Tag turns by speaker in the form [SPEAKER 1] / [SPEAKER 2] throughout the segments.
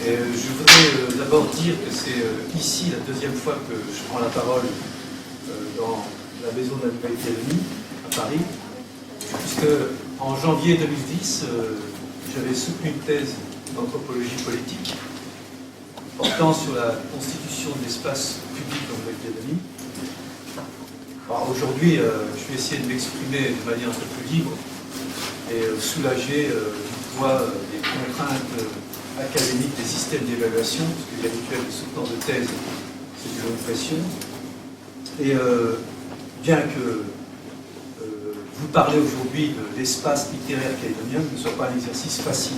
[SPEAKER 1] Je voudrais d'abord dire que c'est ici la deuxième fois que je prends la parole dans la maison de la Nouvelle-Calédonie, à Paris, puisque en janvier 2010, j'avais soutenu une thèse d'anthropologie politique portant sur la constitution de l'espace public en Nouvelle-Calédonie. Aujourd'hui, je vais essayer de m'exprimer de manière un peu plus libre et soulager du poids des contraintes académiques des systèmes d'évaluation, parce que l'habituel des soutenants de thèse, c'est de longue pression. Et bien que vous parlez aujourd'hui de l'espace littéraire calédonien, ce ne soit pas un exercice facile.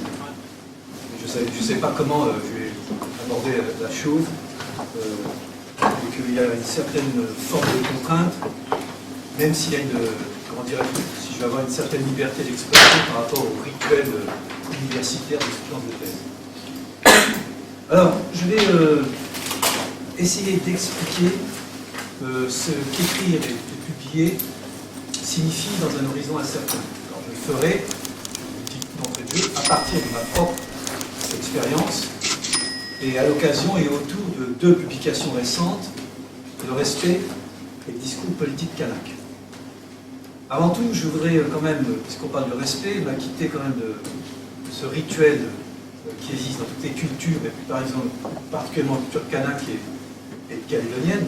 [SPEAKER 1] Je ne sais pas comment je vais aborder la chose, et qu'il y a une certaine forme de contrainte, même s'il y a comment dirais-je, si je vais avoir une certaine liberté d'expression par rapport au rituel universitaire des soutenants de thèse. Alors, je vais essayer d'expliquer ce qu'écrire et publier signifie dans un horizon incertain. Alors, je le ferai, je vous dis d'entrée de jeu, à partir de ma propre expérience et à l'occasion et autour de deux publications récentes, Le respect et le discours politique kanak. Avant tout, je voudrais quand même, puisqu'on parle de respect, m'acquitter quand même de ce rituel qui existe dans toutes les cultures, et puis par exemple, particulièrement la culture kanak et calédonienne,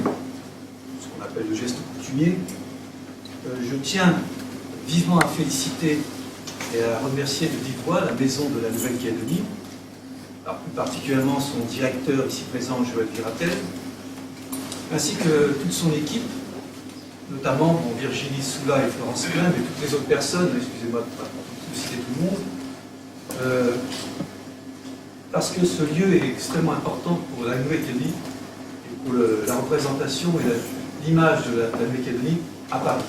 [SPEAKER 1] ce qu'on appelle le geste coutumier. Je tiens vivement à féliciter et à remercier de vive voix la maison de la Nouvelle-Calédonie, alors plus particulièrement son directeur ici présent, Joël Viratel, ainsi que toute son équipe, notamment Virginie Soula et Florence Klein, mais toutes les autres personnes, excusez-moi de citer tout le monde, parce que ce lieu est extrêmement important pour la Nouvelle-Calédonie et pour la représentation et l'image de la Nouvelle-Calédonie à Paris.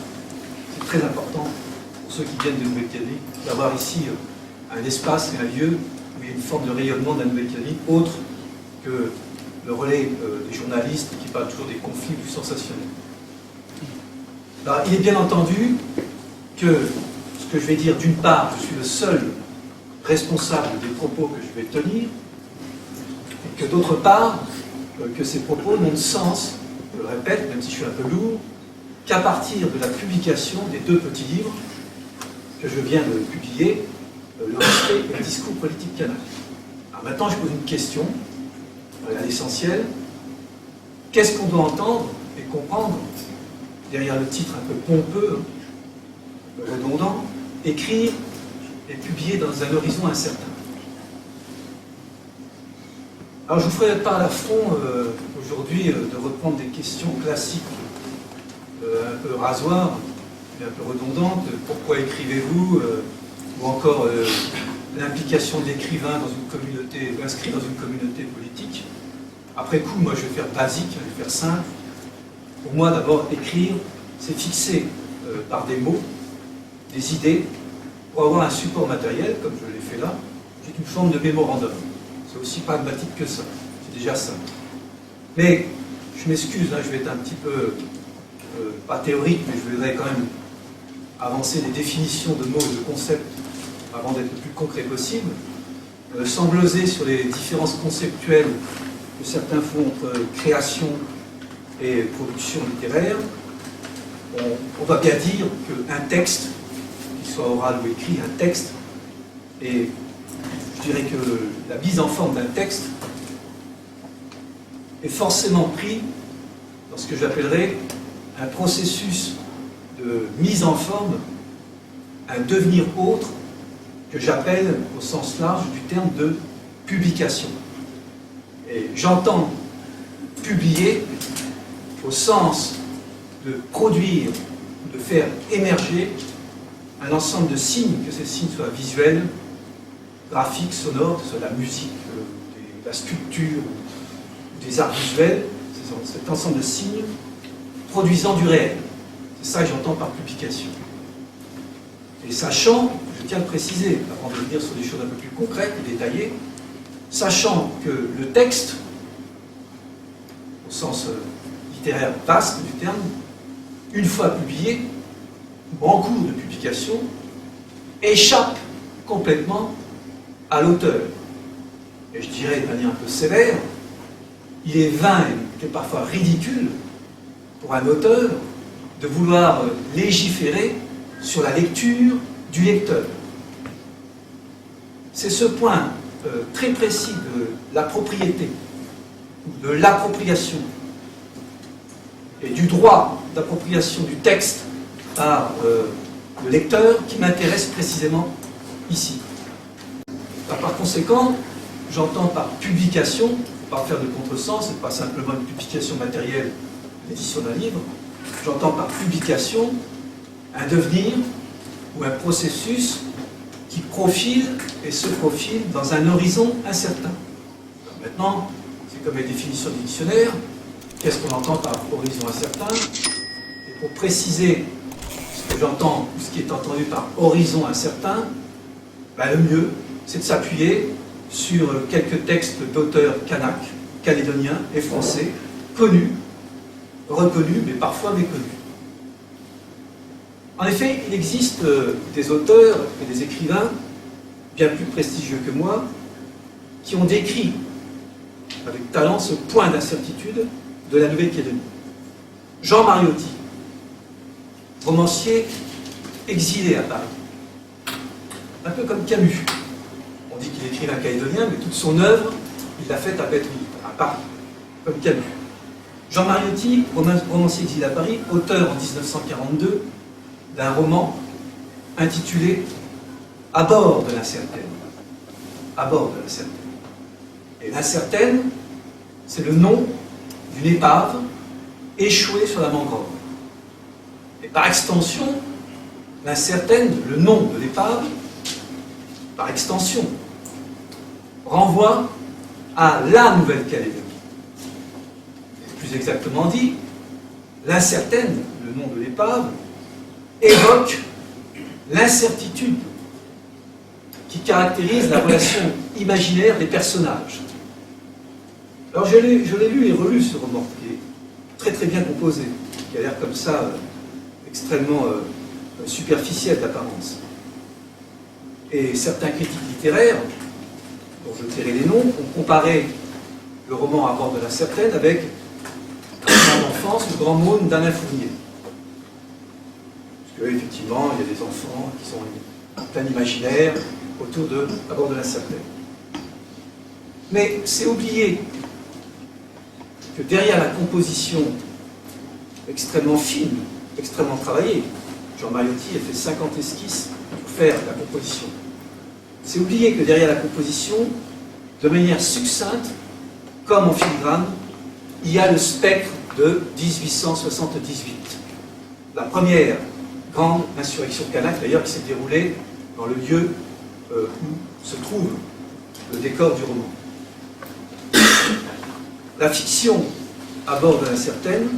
[SPEAKER 1] C'est très important pour ceux qui viennent de Nouvelle-Calédonie d'avoir ici un espace et un lieu où il y a une forme de rayonnement de la Nouvelle-Calédonie autre que le relais des journalistes qui parlent toujours des conflits du sensationnel. Alors, il est bien entendu que ce que je vais dire, d'une part, je suis le seul responsable des propos que je vais tenir, et que d'autre part, que ces propos n'ont de sens, je le répète, même si je suis un peu lourd, qu'à partir de la publication des deux petits livres que je viens de publier, Le respect et le discours politique kanak. Alors maintenant, je pose une question, à l'essentiel. Qu'est-ce qu'on doit entendre et comprendre derrière le titre un peu pompeux, redondant, écrire et publier dans un horizon incertain? Alors je ne vous ferai pas l'affront aujourd'hui de reprendre des questions classiques un peu rasoirs, mais un peu redondantes. Pourquoi écrivez-vous ou encore l'implication de l'écrivain dans une communauté, inscrit dans une communauté politique. Après coup, moi je vais faire basique, je vais faire simple. Pour moi, d'abord, écrire, c'est fixer par des mots, des idées, pour avoir un support matériel, comme je l'ai fait là, qui est une forme de mémorandum. C'est aussi pragmatique que ça, c'est déjà simple. Mais, je m'excuse, là je vais être un petit peu, pas théorique, mais je voudrais quand même avancer des définitions de mots, de concepts, avant d'être le plus concret possible, sans gloser sur les différences conceptuelles que certains font entre création et production littéraire. On va bien dire qu'un texte, qu'il soit oral ou écrit, un texte, et je dirais que la mise en forme d'un texte est forcément pris dans ce que j'appellerais un processus de mise en forme, un devenir autre, que j'appelle au sens large du terme de publication. Et j'entends publier au sens de produire, de faire émerger un ensemble de signes, que ces signes soient visuels, graphiques, sonores, que ce soit la musique, la sculpture ou des arts visuels, c'est cet ensemble de signes produisant du réel. C'est ça que j'entends par publication. Et sachant, je tiens à le préciser, avant de venir sur des choses un peu plus concrètes et détaillées, sachant que le texte, au sens littéraire vaste du terme, une fois publié, ou en cours de publication, échappe complètement à l'auteur. Et je dirais de manière un peu sévère, il est vain et parfois ridicule pour un auteur de vouloir légiférer sur la lecture du lecteur. C'est ce point très précis de la propriété, de l'appropriation et du droit d'appropriation du texte par le lecteur qui m'intéresse précisément ici. Par conséquent, j'entends par publication, pas faire de contresens, c'est pas simplement une publication matérielle, l'édition d'un livre, j'entends par publication un devenir ou un processus qui profile et se profile dans un horizon incertain. Alors maintenant, c'est comme les définitions du dictionnaire, qu'est-ce qu'on entend par horizon incertain? Et pour préciser ce que j'entends, ou ce qui est entendu par horizon incertain, ben le mieux, c'est de s'appuyer sur quelques textes d'auteurs kanaks, calédoniens et français, connus, reconnus, mais parfois méconnus. En effet, il existe des auteurs et des écrivains, bien plus prestigieux que moi, qui ont décrit avec talent ce point d'incertitude de la Nouvelle-Calédonie. Jean Mariotti, romancier exilé à Paris, un peu comme Camus. On dit qu'il écrit un calédonien, mais toute son œuvre, il l'a faite à Paris, comme Camus. Jean Mariotti, romancier exilé à Paris, auteur en 1942 d'un roman intitulé « À bord de l'incertaine ». À bord de l'incertaine. Et l'incertaine, c'est le nom d'une épave échouée sur la mangrove. Et par extension, l'incertaine, le nom de l'épave, par extension, renvoie à la Nouvelle-Calédonie. Plus exactement dit, l'incertaine, le nom de l'épave, évoque l'incertitude qui caractérise la relation imaginaire des personnages. Alors je l'ai lu et relu ce roman, qui est très très bien composé, qui a l'air comme ça extrêmement superficiel d'apparence. Et certains critiques littéraires, dont je tairai les noms, ont comparé le roman À bord de l'incertaine avec Jardin d'enfance, Le grand mône d'Alain Fournier. Parce qu'effectivement, il y a des enfants qui sont plein d'imaginaire autour de À bord de l'incertaine. Mais c'est oublier que derrière la composition extrêmement fine, extrêmement travaillée, Jean Mariotti a fait 50 esquisses pour faire la composition. C'est oublier que derrière la composition, de manière succincte, comme en filigrane, il y a le spectre de 1878. La première grande insurrection kanak, d'ailleurs, qui s'est déroulée dans le lieu où se trouve le décor du roman. La fiction à bord de l'incertaine,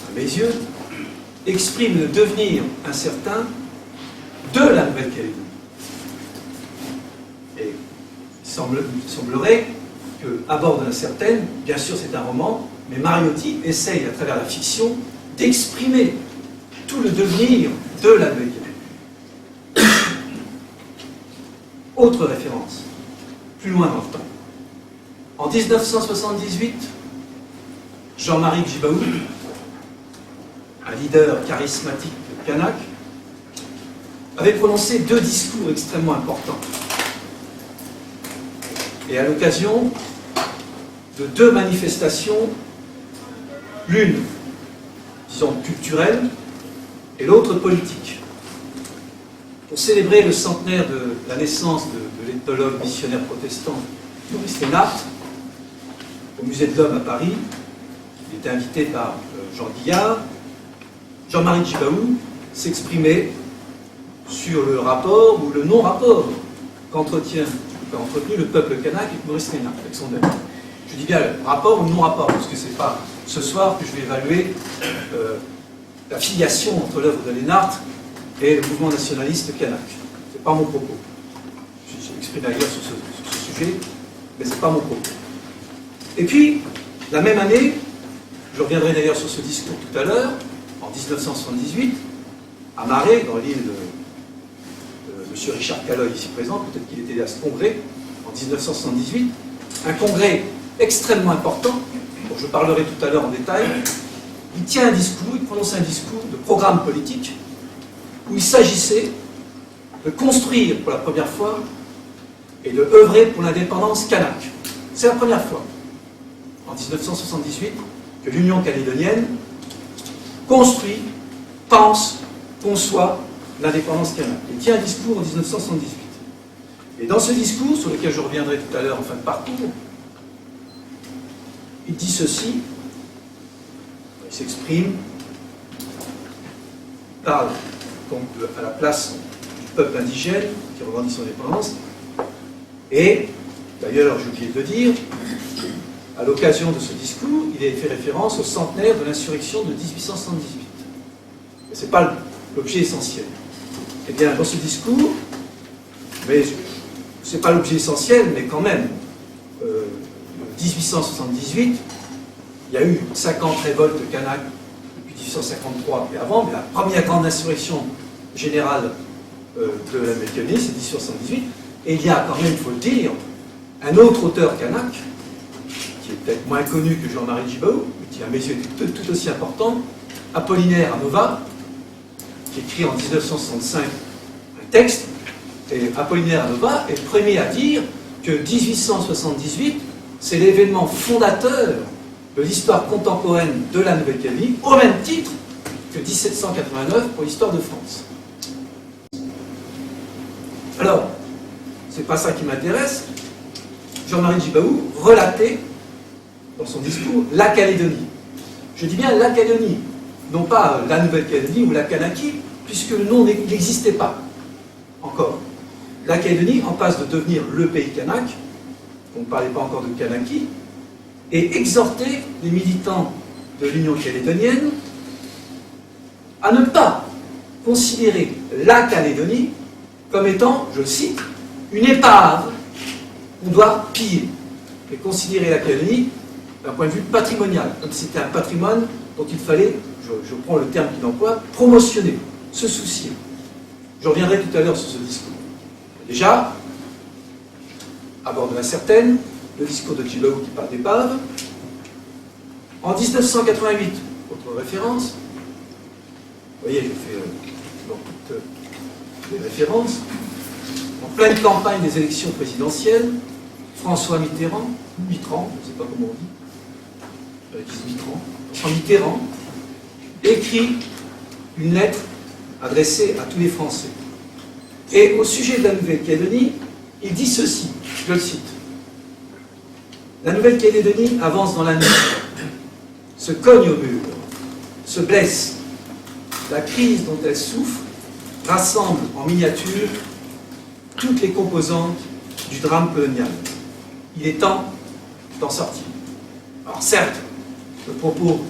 [SPEAKER 1] à mes yeux, exprime le devenir incertain de la Nouvelle-Calédonie. Et il semblerait que À bord de l'incertaine, bien sûr c'est un roman, mais Mariotti essaye à travers la fiction d'exprimer tout le devenir de la Nouvelle-Calédonie. Autre référence, plus loin dans le temps. En 1978, Jean-Marie Gjibaou, un leader charismatique kanak, avait prononcé 2 discours extrêmement importants. Et à l'occasion de 2 manifestations, l'une, disons, culturelle, et l'autre politique. Pour célébrer le centenaire de la naissance de l'ethnologue missionnaire protestant Maurice Lénart, au Musée de l'Homme à Paris, il était invité par Jean Guillard, Jean-Marie Gjibaou s'exprimait sur le rapport ou le non-rapport qu'entretient qu'a entretenu le peuple kanak avec Maurice Lénard, avec son œuvre. Je dis bien rapport ou non-rapport, parce que ce n'est pas ce soir que je vais évaluer la filiation entre l'œuvre de Lénard et le mouvement nationaliste kanak. Ce n'est pas mon propos. Je m'exprime ailleurs sur ce sujet, mais ce n'est pas mon propos. Et puis, la même année, je reviendrai d'ailleurs sur ce discours tout à l'heure, en 1978, à Marais, dans l'île de M. Richard Calloy, ici présent, peut-être qu'il était à ce congrès, en 1978, un congrès extrêmement important, dont je parlerai tout à l'heure en détail. Il tient un discours, il prononce un discours de programme politique, où il s'agissait de construire pour la première fois et de œuvrer pour l'indépendance kanak. C'est la première fois, en 1978, que l'Union calédonienne construit, pense, conçoit l'indépendance kanak. Il tient un discours en 1978. Et dans ce discours, sur lequel je reviendrai tout à l'heure en fin de parcours, il dit ceci, il s'exprime, parle donc à la place du peuple indigène qui revendique son indépendance, et d'ailleurs, j'ai oublié de le dire, à l'occasion de ce discours, il est fait référence au centenaire de l'insurrection de 1878. Mais ce n'est pas l'objet essentiel. Eh bien, dans ce discours, mais ce n'est pas l'objet essentiel, mais quand même, 1878, il y a eu 50 révoltes kanak depuis 1853 et avant, mais la première grande insurrection générale de la Nouvelle-Calédonie, c'est 1878, et il y a quand même, il faut le dire, un autre auteur kanak, qui est peut-être moins connu que Jean-Marie Djibaou, mais qui à mes yeux est tout aussi important, Apollinaire Anova, qui écrit en 1965 un texte, et Apollinaire Anova est le premier à dire que 1878, c'est l'événement fondateur de l'histoire contemporaine de la Nouvelle-Calédonie, au même titre que 1789 pour l'histoire de France. Alors, c'est pas ça qui m'intéresse. Jean-Marie Djibaou relatait dans son discours la Calédonie. Je dis bien la Calédonie, non pas la Nouvelle-Calédonie ou la Kanaki, puisque le nom n'existait pas encore. La Calédonie en passe de devenir le pays kanak, on ne parlait pas encore de Kanaki, et exhorter les militants de l'Union calédonienne à ne pas considérer la Calédonie comme étant, je cite, une épave qu'on doit piller, et considérer la Calédonie d'un point de vue patrimonial, comme si c'était un patrimoine dont il fallait, je prends le terme qu'il emploie, promotionner, se soucier. Je reviendrai tout à l'heure sur ce discours. Déjà, à bord de la certaine, le discours de Djibaou qui parle d'épave. En 1988, autre référence, vous voyez, je fais dans toutes les références, en pleine campagne des élections présidentielles, François Mitterrand, je ne sais pas comment on dit, François Mitterrand, écrit une lettre adressée à tous les Français. Et au sujet de la Nouvelle-Calédonie, il dit ceci, je le cite. La Nouvelle-Calédonie avance dans la nuit, se cogne au mur, se blesse. La crise dont elle souffre rassemble en miniature toutes les composantes du drame colonial. Il est temps d'en sortir. Alors certes, le propos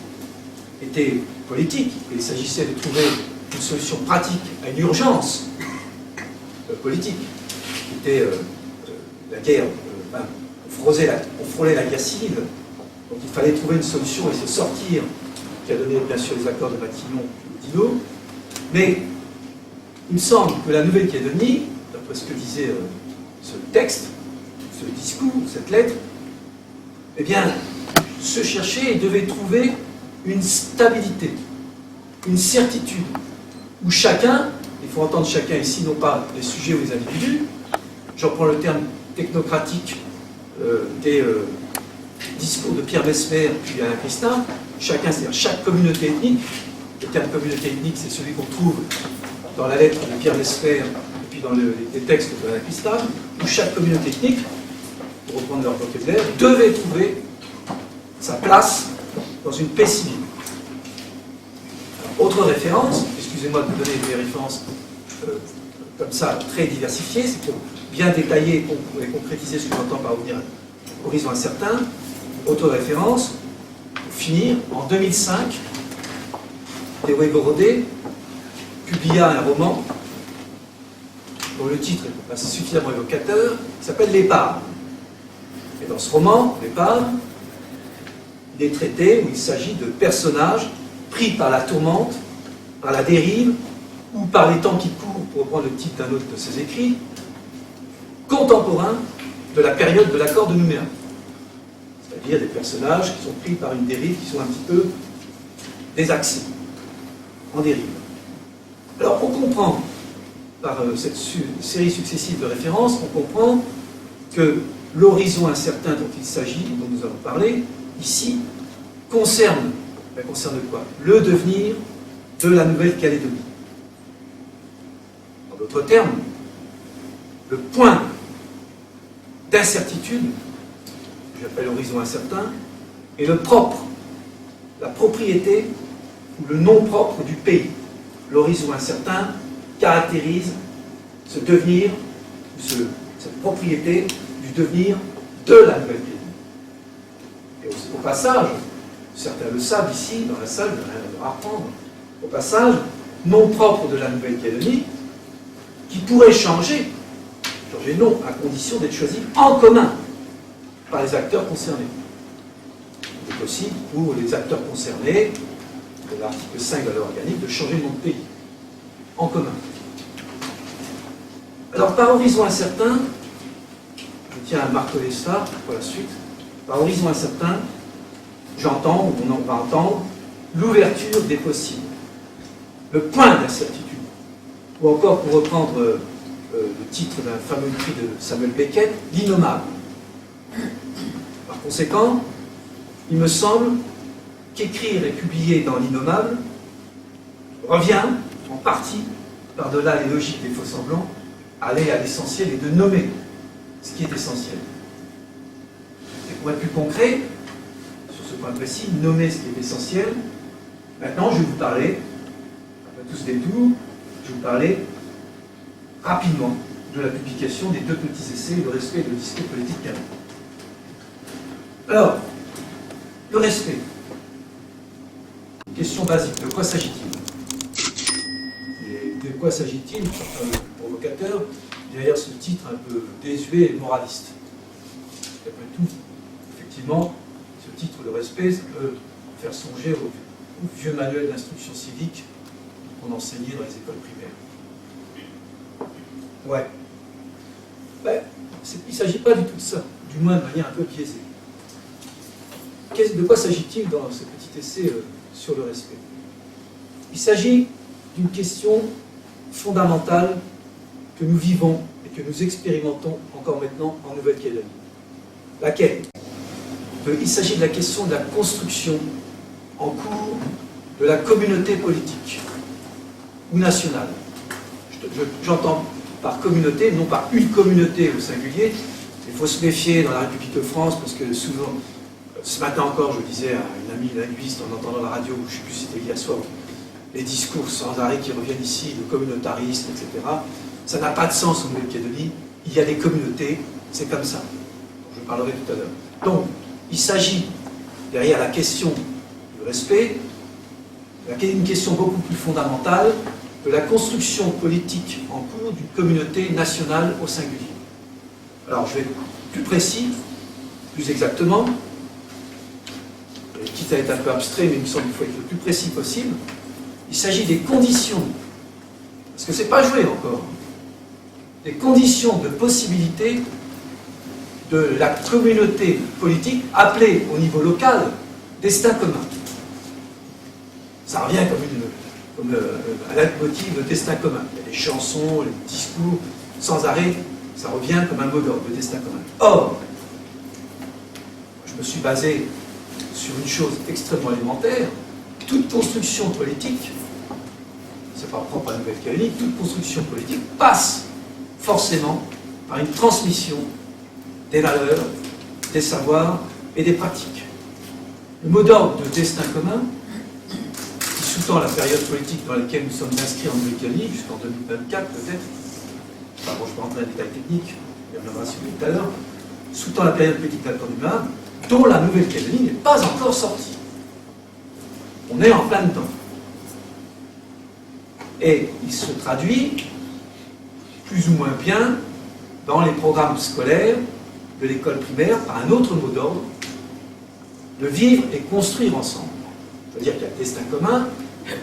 [SPEAKER 1] était politique, et il s'agissait de trouver une solution pratique à une urgence politique, qui était la guerre, on frôlait la guerre civile, donc il fallait trouver une solution et se sortir, qui a donné bien sûr les accords de Matignon et Dino, mais il me semble que la Nouvelle-Calédonie, d'après ce que disait ce texte, ce discours, cette lettre, eh bien, se cherchait et devait trouver une stabilité, une certitude, où chacun, il faut entendre chacun ici, non pas les sujets ou les individus, j'en prends le terme technocratique des discours de Pierre Mesmer puis Alain Christin, chacun, c'est-à-dire chaque communauté ethnique, le terme communauté ethnique, c'est celui qu'on trouve dans la lettre de Pierre Mesmer et puis dans les textes de Alain Christin, où chaque communauté ethnique, pour reprendre leur vocabulaire, devait trouver sa place dans une paix civile. Alors, autre référence, excusez-moi de vous donner des références comme ça, très diversifiées, c'est que bien détailler et concrétiser ce que j'entends par horizon incertain, autoréférence, pour finir, en 2005, Théo Gorodé publia un roman dont le titre est suffisamment évocateur, qui s'appelle L'Épave. Et dans ce roman, L'Épave, il est traité où il s'agit de personnages pris par la tourmente, par la dérive, ou par les temps qui courent, pour reprendre le titre d'un autre de ses écrits, contemporains de la période de l'accord de Nouméa. C'est-à-dire des personnages qui sont pris par une dérive, qui sont un petit peu désaxés, en dérive. Alors on comprend, par cette série successive de références, on comprend que l'horizon incertain dont il s'agit, dont nous allons parler, ici, concerne quoi? Le devenir de la Nouvelle-Calédonie. En d'autres termes, le point d'incertitude, que j'appelle horizon incertain, est le propre, la propriété ou le nom propre du pays. L'horizon incertain caractérise ce devenir, cette propriété du devenir de la Nouvelle-Calédonie. Et au passage, certains le savent ici, dans la salle, je n'ai rien à leur apprendre, au passage, nom propre de la Nouvelle-Calédonie, qui pourrait changer non, à condition d'être choisi en commun par les acteurs concernés. Il est possible pour les acteurs concernés, de l'article 5 de la loi organique, de changer le nom de pays, en commun. Alors, par horizon incertain, je tiens à marteler ça pour la suite, par horizon incertain, j'entends, ou on va entendre, l'ouverture des possibles, le point d'incertitude, ou encore, pour reprendre le titre d'un fameux écrit de Samuel Beckett, l'innommable. Par conséquent, il me semble qu'écrire et publier dans l'innommable revient, en partie, par-delà les logiques des faux-semblants, à aller à l'essentiel et de nommer ce qui est essentiel. Et pour être plus concret, sur ce point précis, nommer ce qui est essentiel, maintenant je vais vous parler, après tout ce détour, je vais vous parler rapidement de la publication des deux petits essais, Le respect et le discours politique canon. Alors, le respect. Une question basique, de quoi s'agit-il? Et de quoi s'agit-il, certains provocateurs, derrière ce titre un peu désuet et moraliste? Après tout, effectivement, ce titre, Le respect, ça peut faire songer au vieux manuel d'instruction civique qu'on enseignait dans les écoles primaires. Ouais. Ben, il ne s'agit pas du tout de ça, du moins de manière un peu biaisée. De quoi s'agit-il dans ce petit essai sur le respect? Il s'agit d'une question fondamentale que nous vivons et que nous expérimentons encore maintenant en Nouvelle-Calédonie. Laquelle? Il s'agit de la question de la construction en cours de la communauté politique ou nationale. J'entends par communauté, non par une communauté au singulier. Il faut se méfier dans la République de France parce que souvent, ce matin encore, je disais à une amie linguiste en entendant la radio, je ne sais plus si c'était hier soir, les discours sans arrêt qui reviennent ici, de communautarisme, etc. Ça n'a pas de sens en Nouvelle-Calédonie. Il y a des communautés, c'est comme ça. Je parlerai tout à l'heure. Donc, il s'agit, derrière la question du respect, une question beaucoup plus fondamentale, de la construction politique en cours d'une communauté nationale au singulier. Alors, je vais être plus précis, plus exactement, quitte à être un peu abstrait, mais il me semble qu'il faut être le plus précis possible. Il s'agit des conditions, parce que ce n'est pas joué encore, des conditions de possibilité de la communauté politique appelée au niveau local destin commun. Ça revient comme un leitmotiv de destin commun. Il y a des chansons, les discours, sans arrêt, ça revient comme un mot d'ordre, de destin commun. Or, je me suis basé sur une chose extrêmement élémentaire, toute construction politique, c'est pas propre à la Nouvelle-Calédonie, toute construction politique passe forcément par une transmission des valeurs, des savoirs et des pratiques. Le mot d'ordre de destin commun, qui sous-tend la période politique dans laquelle nous sommes inscrits en Nouvelle-Calédonie, jusqu'en 2024 peut-être, enfin bon, je ne vais pas rentrer dans les détails techniques, il y reviendra si vous voulez tout à l'heure, sous-tend la période politique d'accord humain, dont la Nouvelle-Calédonie n'est pas encore sortie. On est en plein dedans. Et il se traduit plus ou moins bien dans les programmes scolaires de l'école primaire par un autre mot d'ordre, de vivre et construire ensemble. C'est-à-dire qu'il y a le destin commun,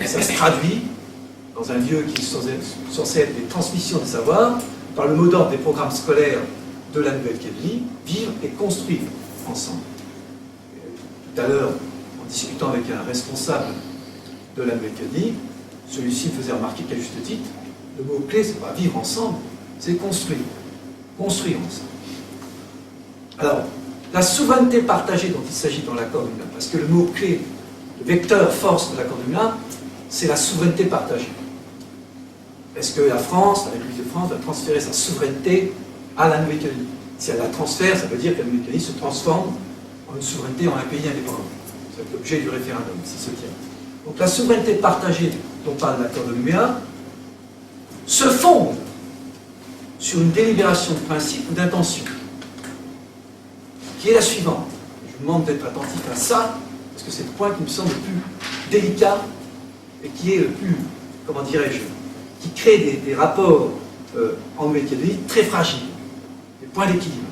[SPEAKER 1] et ça se traduit dans un lieu qui est censé être des transmissions de savoir, par le mot d'ordre des programmes scolaires de la Nouvelle-Calédonie, vivre et construire ensemble. Tout à l'heure, en discutant avec un responsable de la Nouvelle-Calédonie, celui-ci faisait remarquer qu'à juste titre, le mot-clé, c'est pas vivre ensemble, c'est construire. Construire ensemble. Alors, la souveraineté partagée dont il s'agit dans l'accord de Nouméa, parce que le mot-clé, le vecteur force de l'accord de Nouméa, c'est la souveraineté partagée. Est-ce que la France, la République de France, va transférer sa souveraineté à la Nouvelle-Calédonie? Si elle la transfère, ça veut dire que la Nouvelle-Calédonie se transforme en une souveraineté, en un pays indépendant. C'est l'objet du référendum, s'il se tient. Donc la souveraineté partagée dont parle l'accord de Nouméa se fonde sur une délibération de principe ou d'intention, qui est la suivante. Je vous demande d'être attentif à ça, parce que c'est le point qui me semble le plus délicat et qui est le plus, comment dirais-je, qui crée des rapports en Nouvelle-Calédonie très fragiles, des points d'équilibre.